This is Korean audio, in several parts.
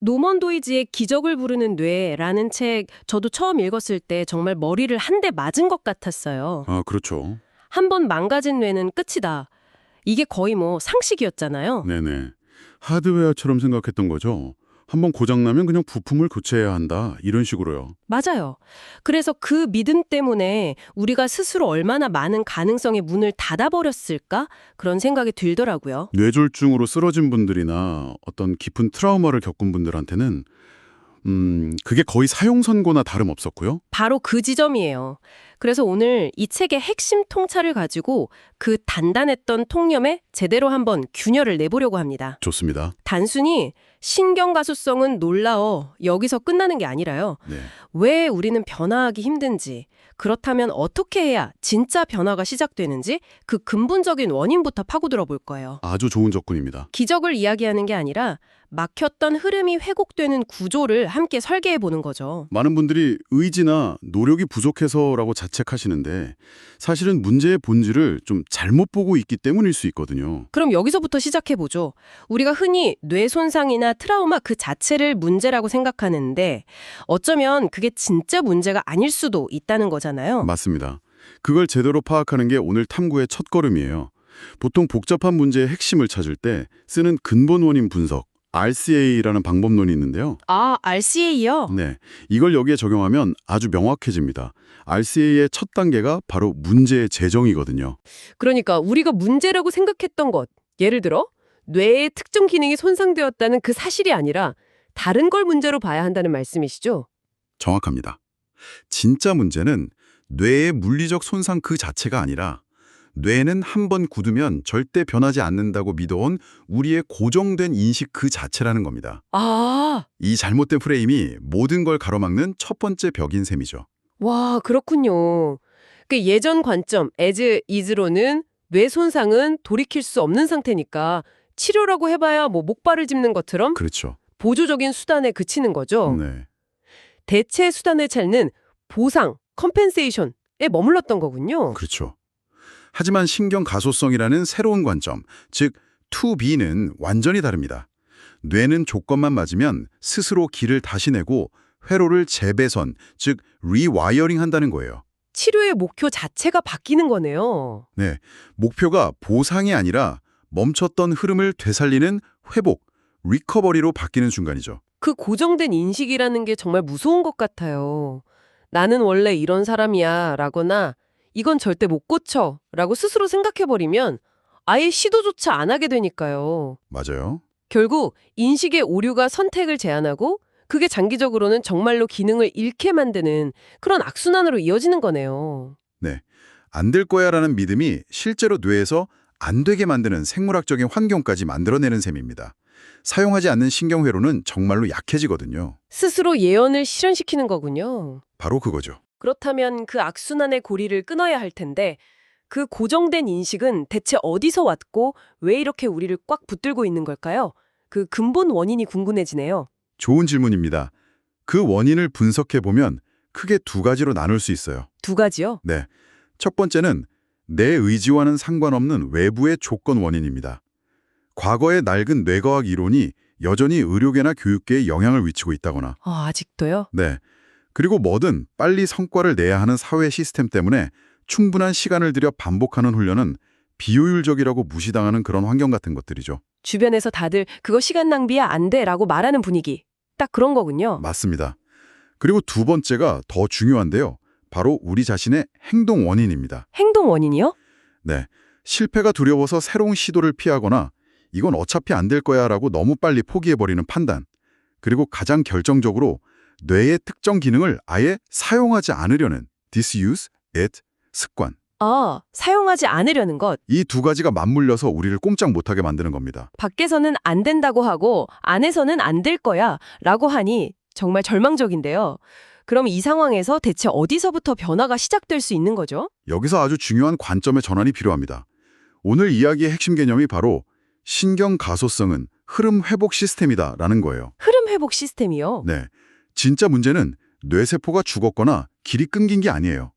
노먼 도이지의 기적을 부르는 뇌라는 책 저도 처음 읽었을 때 정말 머리를 한 대 맞은 것 같았어요. 아, 그렇죠. 한 번 망가진 뇌는 끝이다. 이게 거의 뭐 상식이었잖아요. 네네. 하드웨어처럼 생각했던 거죠. 한번 고장나면 그냥 부품을 교체해야 한다. 이런 식으로요. 맞아요. 그래서 그 믿음 때문에 우리가 스스로 얼마나 많은 가능성의 문을 닫아버렸을까? 그런 생각이 들더라고요. 뇌졸중으로 쓰러진 분들이나 어떤 깊은 트라우마를 겪은 분들한테는 그게 거의 사형 선고나 다름없었고요. 바로 그 지점이에요. 그래서 오늘 이 책의 핵심 통찰을 가지고 그 단단했던 통념에 제대로 한번 균열을 내보려고 합니다. 좋습니다. 단순히 신경가소성은 놀라워 여기서 끝나는 게 아니라요. 네. 왜 우리는 변화하기 힘든지, 그렇다면 어떻게 해야 진짜 변화가 시작되는지 그 근본적인 원인부터 파고들어 볼 거예요. 아주 좋은 접근입니다. 기적을 이야기하는 게 아니라 막혔던 흐름이 회복되는 구조를 함께 설계해 보는 거죠. 많은 분들이 의지나 노력이 부족해서라고 자책하시는데 사실은 문제의 본질을 좀 잘못 보고 있기 때문일 수 있거든요. 그럼 여기서부터 시작해 보죠. 우리가 흔히 뇌 손상이나 트라우마 그 자체를 문제라고 생각하는데 어쩌면 그게 진짜 문제가 아닐 수도 있다는 거잖아요. 맞습니다. 그걸 제대로 파악하는 게 오늘 탐구의 첫걸음이에요. 보통 복잡한 문제의 핵심을 찾을 때 쓰는 근본 원인 분석, RCA라는 방법론이 있는데요. 아, RCA요? 네, 이걸 여기에 적용하면 아주 명확해집니다. RCA의 첫 단계가 바로 문제의 재정이거든요. 그러니까 우리가 문제라고 생각했던 것, 예를 들어 뇌의 특정 기능이 손상되었다는 그 사실이 아니라 다른 걸 문제로 봐야 한다는 말씀이시죠? 정확합니다. 진짜 문제는 뇌의 물리적 손상 그 자체가 아니라 뇌는 한 번 굳으면 절대 변하지 않는다고 믿어온 우리의 고정된 인식 그 자체라는 겁니다. 아, 이 잘못된 프레임이 모든 걸 가로막는 첫 번째 벽인 셈이죠. 와, 그렇군요. 그 예전 관점, as is로는 뇌 손상은 돌이킬 수 없는 상태니까 치료라고 해봐야 뭐 목발을 짚는 것처럼 그렇죠. 보조적인 수단에 그치는 거죠. 네. 대체 수단을 찾는 보상, 컴펜세이션에 머물렀던 거군요. 그렇죠. 하지만 신경 가소성이라는 새로운 관점, 즉 2B는 완전히 다릅니다. 뇌는 조건만 맞으면 스스로 길을 다시 내고 회로를 재배선, 즉 리와이어링 한다는 거예요. 치료의 목표 자체가 바뀌는 거네요. 네, 목표가 보상이 아니라 멈췄던 흐름을 되살리는 회복, 리커버리로 바뀌는 순간이죠. 그 고정된 인식이라는 게 정말 무서운 것 같아요. 나는 원래 이런 사람이야 라거나 이건 절대 못 고쳐 라고 스스로 생각해버리면 아예 시도조차 안 하게 되니까요. 맞아요. 결국 인식의 오류가 선택을 제한하고 그게 장기적으로는 정말로 기능을 잃게 만드는 그런 악순환으로 이어지는 거네요. 네, 안 될 거야라는 믿음이 실제로 뇌에서 안 되게 만드는 생물학적인 환경까지 만들어내는 셈입니다. 사용하지 않는 신경회로는 정말로 약해지거든요. 스스로 예언을 실현시키는 거군요. 바로 그거죠. 그렇다면 그 악순환의 고리를 끊어야 할 텐데 그 고정된 인식은 대체 어디서 왔고 왜 이렇게 우리를 꽉 붙들고 있는 걸까요? 그 근본 원인이 궁금해지네요. 좋은 질문입니다. 그 원인을 분석해보면 크게 두 가지로 나눌 수 있어요. 두 가지요? 네. 첫 번째는 내 의지와는 상관없는 외부의 조건 원인입니다. 과거의 낡은 뇌과학 이론이 여전히 의료계나 교육계에 영향을 미치고 있다거나, 아직도요? 네. 그리고 뭐든 빨리 성과를 내야 하는 사회 시스템 때문에 충분한 시간을 들여 반복하는 훈련은 비효율적이라고 무시당하는 그런 환경 같은 것들이죠. 주변에서 다들 그거 시간 낭비야 안 돼 라고 말하는 분위기. 딱 그런 거군요. 맞습니다. 그리고 두 번째가 더 중요한데요. 바로 우리 자신의 행동 원인입니다. 행동 원인이요? 네. 실패가 두려워서 새로운 시도를 피하거나 이건 어차피 안 될 거야 라고 너무 빨리 포기해버리는 판단. 그리고 가장 결정적으로 뇌의 특정 기능을 아예 사용하지 않으려는 disuse it 습관. 아, 사용하지 않으려는 것. 이 두 가지가 맞물려서 우리를 꼼짝 못하게 만드는 겁니다. 밖에서는 안 된다고 하고 안에서는 안 될 거야 라고 하니 정말 절망적인데요. 그럼 이 상황에서 대체 어디서부터 변화가 시작될 수 있는 거죠? 여기서 아주 중요한 관점의 전환이 필요합니다. 오늘 이야기의 핵심 개념이 바로 신경 가소성은 흐름 회복 시스템이다라는 거예요. 흐름 회복 시스템이요? 네, 진짜 문제는 뇌세포가 죽었거나 길이 끊긴 게 아니에요.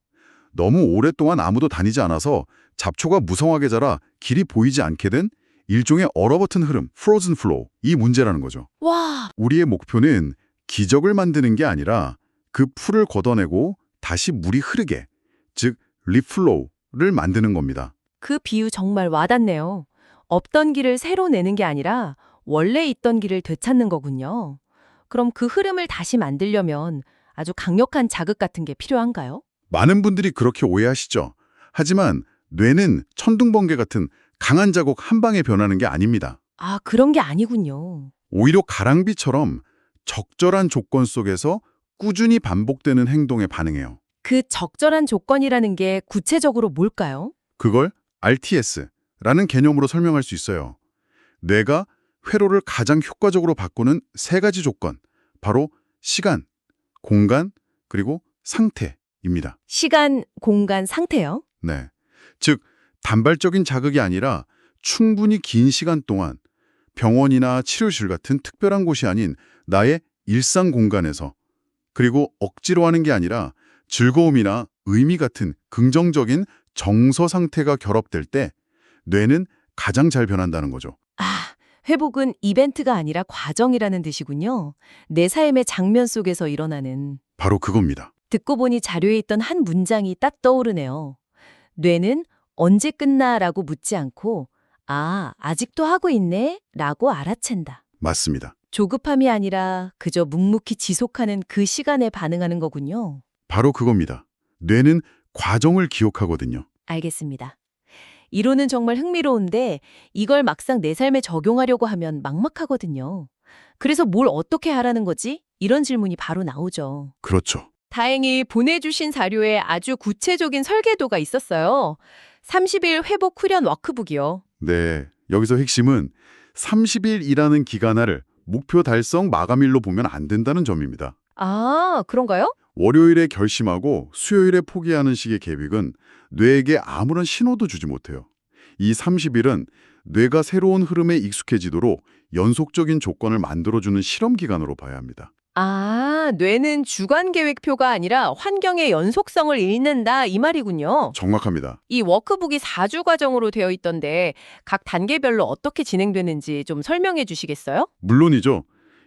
너무 오랫동안 아무도 다니지 않아서 잡초가 무성하게 자라 길이 보이지 않게 된 일종의 얼어붙은 흐름, frozen flow, 이 문제라는 거죠. 와, 우리의 목표는 기적을 만드는 게 아니라 그 풀을 걷어내고 다시 물이 흐르게, 즉 리플로우를 만드는 겁니다. 그 비유 정말 와닿네요. 없던 길을 새로 내는 게 아니라 원래 있던 길을 되찾는 거군요. 그럼 그 흐름을 다시 만들려면 아주 강력한 자극 같은 게 필요한가요? 많은 분들이 그렇게 오해하시죠. 하지만 뇌는 천둥번개 같은 강한 자국 한 방에 변하는 게 아닙니다. 아, 그런 게 아니군요. 오히려 가랑비처럼 적절한 조건 속에서 꾸준히 반복되는 행동에 반응해요. 그 적절한 조건이라는 게 구체적으로 뭘까요? 그걸 RTS라는 개념으로 설명할 수 있어요. 뇌가 회로를 가장 효과적으로 바꾸는 세 가지 조건, 바로 시간, 공간, 그리고 상태입니다. 시간, 공간, 상태요? 네. 즉, 단발적인 자극이 아니라 충분히 긴 시간 동안 병원이나 치료실 같은 특별한 곳이 아닌 나의 일상 공간에서, 그리고 억지로 하는 게 아니라 즐거움이나 의미 같은 긍정적인 정서 상태가 결합될 때 뇌는 가장 잘 변한다는 거죠. 아, 회복은 이벤트가 아니라 과정이라는 뜻이군요. 내 삶의 장면 속에서 일어나는. 바로 그겁니다. 듣고 보니 자료에 있던 한 문장이 딱 떠오르네요. 뇌는 언제 끝나라고 묻지 않고 아, 아직도 하고 있네? 라고 알아챈다. 맞습니다. 조급함이 아니라 그저 묵묵히 지속하는 그 시간에 반응하는 거군요. 바로 그겁니다. 뇌는 과정을 기억하거든요. 알겠습니다. 이론은 정말 흥미로운데 이걸 막상 내 삶에 적용하려고 하면 막막하거든요. 그래서 뭘 어떻게 하라는 거지? 이런 질문이 바로 나오죠. 그렇죠. 다행히 보내주신 자료에 아주 구체적인 설계도가 있었어요. 30일 회복 훈련 워크북이요. 네. 여기서 핵심은 30일이라는 기간을 목표 달성 마감일로 보면 안 된다는 점입니다. 아, 그런가요? 월요일에 결심하고 수요일에 포기하는 식의 계획은 뇌에게 아무런 신호도 주지 못해요. 이 30일은 뇌가 새로운 흐름에 익숙해지도록 연속적인 조건을 만들어주는 실험 기간으로 봐야 합니다. 아, 뇌는 주간 계획표가 아니라 환경의 연속성을 읽는다 이 말이군요. 정확합니다. 이 워크북이 4주 과정으로 되어 있던데 각 단계별로 어떻게 진행되는지 좀 설명해 주시겠어요? 물론이죠.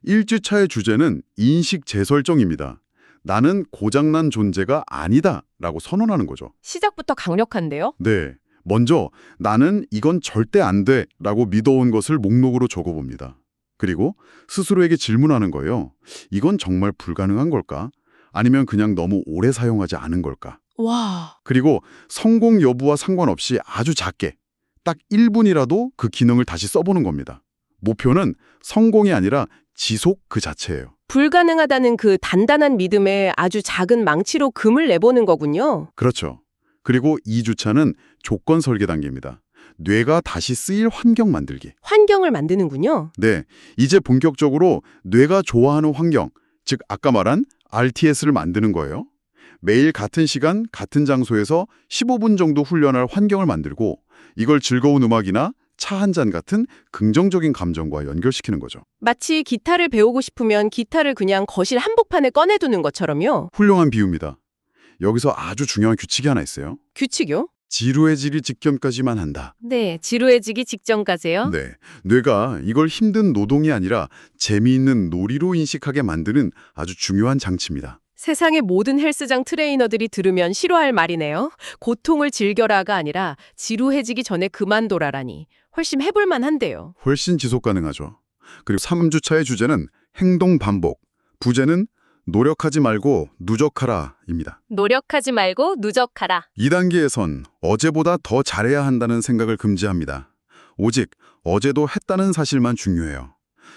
1주차의 주제는 인식 재설정입니다. 나는 고장난 존재가 아니다 라고 선언하는 거죠. 시작부터 강력한데요? 네. 먼저 나는 이건 절대 안 돼 라고 믿어온 것을 목록으로 적어봅니다. 그리고 스스로에게 질문하는 거예요. 이건 정말 불가능한 걸까? 아니면 그냥 너무 오래 사용하지 않은 걸까? 와, 그리고 성공 여부와 상관없이 아주 작게 딱 1분이라도 그 기능을 다시 써보는 겁니다. 목표는 성공이 아니라 지속 그 자체예요. 불가능하다는 그 단단한 믿음에 아주 작은 망치로 금을 내보는 거군요. 그렇죠. 그리고 2주차는 조건 설계 단계입니다. 뇌가 다시 쓰일 환경 만들기. 환경을 만드는군요. 네, 이제 본격적으로 뇌가 좋아하는 환경, 즉 아까 말한 RTS를 만드는 거예요. 매일 같은 시간, 같은 장소에서 15분 정도 훈련할 환경을 만들고 이걸 즐거운 음악이나 차 한 잔 같은 긍정적인 감정과 연결시키는 거죠. 마치 기타를 배우고 싶으면 기타를 그냥 거실 한복판에 꺼내두는 것처럼요. 훌륭한 비유입니다. 여기서 아주 중요한 규칙이 하나 있어요. 규칙이요? 지루해지기 직전까지만 한다. 네, 지루해지기 직전까지요. 네, 뇌가 이걸 힘든 노동이 아니라 재미있는 놀이로 인식하게 만드는 아주 중요한 장치입니다. 세상의 모든 헬스장 트레이너들이 들으면 싫어할 말이네요. 고통을 즐겨라가 아니라 지루해지기 전에 그만둬라라니. 훨씬 해볼만 한데요. 훨씬 지속 가능하죠. 그리고 3주차의 주제는 행동 반복, 부제는 노력하지 말고 누적하라입니다. 노력하지 말고 누적하라. 2단계에선 어제보다 더 잘해야 한다는 생각을 금지합니다. 오직 어제도 했다는 사실만 중요해요.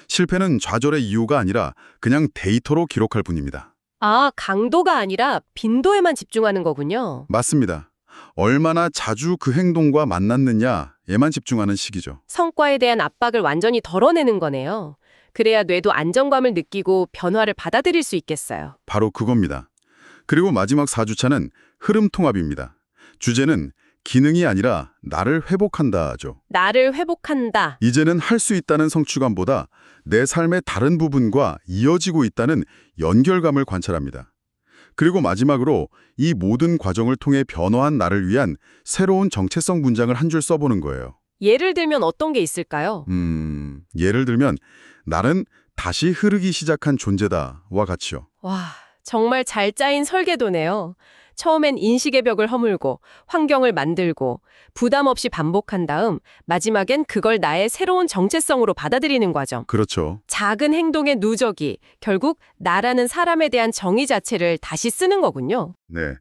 실패는 좌절의 이유가 아니라 그냥 데이터로 기록할 뿐입니다. 아, 강도가 아니라 빈도에만 집중하는 거군요. 맞습니다. 얼마나 자주 그 행동과 만났느냐에만 집중하는 시기죠. 성과에 대한 압박을 완전히 덜어내는 거네요. 그래야 뇌도 안정감을 느끼고 변화를 받아들일 수 있겠어요. 바로 그겁니다. 그리고 마지막 4주차는 흐름 통합입니다. 주제는 기능이 아니라 나를 회복한다죠. 나를 회복한다. 이제는 할 수 있다는 성취감보다 내 삶의 다른 부분과 이어지고 있다는 연결감을 관찰합니다. 그리고 마지막으로 이 모든 과정을 통해 변화한 나를 위한 새로운 정체성 문장을 한 줄 써보는 거예요. 예를 들면 어떤 게 있을까요? 예를 들면 나는 다시 흐르기 시작한 존재다와 같이요. 와, 정말 잘 짜인 설계도네요. 처음엔 인식의 벽을 허물고 환경을 만들고 부담 없이 반복한 다음 마지막엔 그걸 나의 새로운 정체성으로 받아들이는 과정. 그렇죠. 작은 행동의 누적이 결국 나라는 사람에 대한 정의 자체를 다시 쓰는 거군요. 네.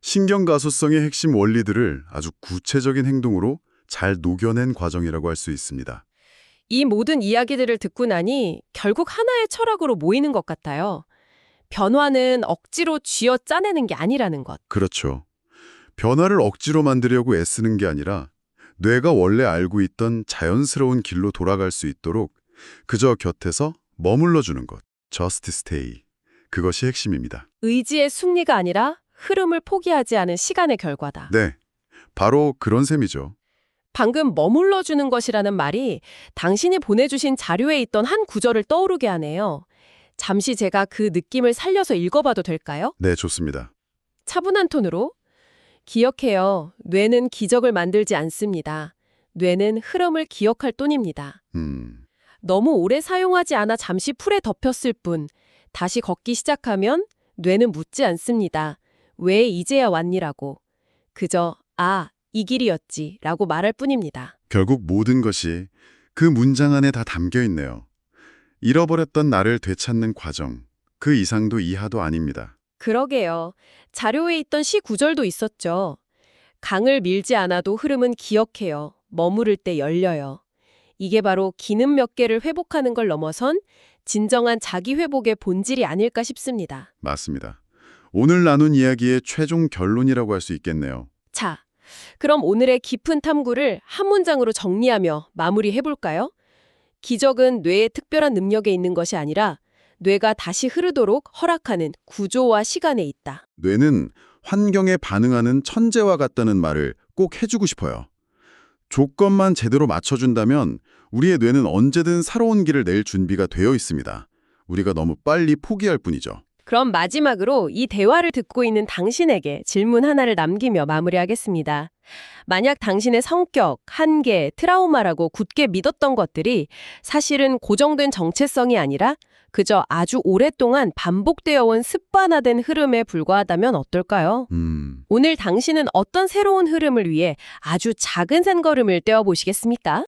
신경가소성의 핵심 원리들을 아주 구체적인 행동으로 잘 녹여낸 과정이라고 할 수 있습니다. 이 모든 이야기들을 듣고 나니 결국 하나의 철학으로 모이는 것 같아요. 변화는 억지로 쥐어 짜내는 게 아니라는 것. 그렇죠. 변화를 억지로 만들려고 애쓰는 게 아니라 뇌가 원래 알고 있던 자연스러운 길로 돌아갈 수 있도록 그저 곁에서 머물러주는 것. Just stay. 그것이 핵심입니다. 의지의 승리가 아니라 흐름을 포기하지 않은 시간의 결과다. 네. 바로 그런 셈이죠. 방금 머물러주는 것이라는 말이 당신이 보내주신 자료에 있던 한 구절을 떠오르게 하네요. 잠시 제가 그 느낌을 살려서 읽어봐도 될까요? 네, 좋습니다. 차분한 톤으로 기억해요. 뇌는 기적을 만들지 않습니다. 뇌는 흐름을 기억할 뿐입니다. 너무 오래 사용하지 않아 잠시 풀에 덮였을 뿐. 다시 걷기 시작하면 뇌는 묻지 않습니다. 왜 이제야 왔니라고. 그저 이 길이었지 라고 말할 뿐입니다. 결국 모든 것이 그 문장 안에 다 담겨 있네요. 잃어버렸던 나를 되찾는 과정, 그 이상도 이하도 아닙니다. 그러게요. 자료에 있던 시 구절도 있었죠. 강을 밀지 않아도 흐름은 기억해요. 머무를 때 열려요. 이게 바로 기능 몇 개를 회복하는 걸 넘어선 진정한 자기 회복의 본질이 아닐까 싶습니다. 맞습니다. 오늘 나눈 이야기의 최종 결론이라고 할 수 있겠네요. 자, 그럼 오늘의 깊은 탐구를 한 문장으로 정리하며 마무리해볼까요? 기적은 뇌의 특별한 능력에 있는 것이 아니라 뇌가 다시 흐르도록 허락하는 구조와 시간에 있다. 뇌는 환경에 반응하는 천재와 같다는 말을 꼭 해주고 싶어요. 조건만 제대로 맞춰준다면 우리의 뇌는 언제든 새로운 길을 낼 준비가 되어 있습니다. 우리가 너무 빨리 포기할 뿐이죠. 그럼 마지막으로 이 대화를 듣고 있는 당신에게 질문 하나를 남기며 마무리하겠습니다. 만약 당신의 성격, 한계, 트라우마라고 굳게 믿었던 것들이 사실은 고정된 정체성이 아니라 그저 아주 오랫동안 반복되어 온 습관화된 흐름에 불과하다면 어떨까요? 오늘 당신은 어떤 새로운 흐름을 위해 아주 작은 산걸음을 떼어보시겠습니까?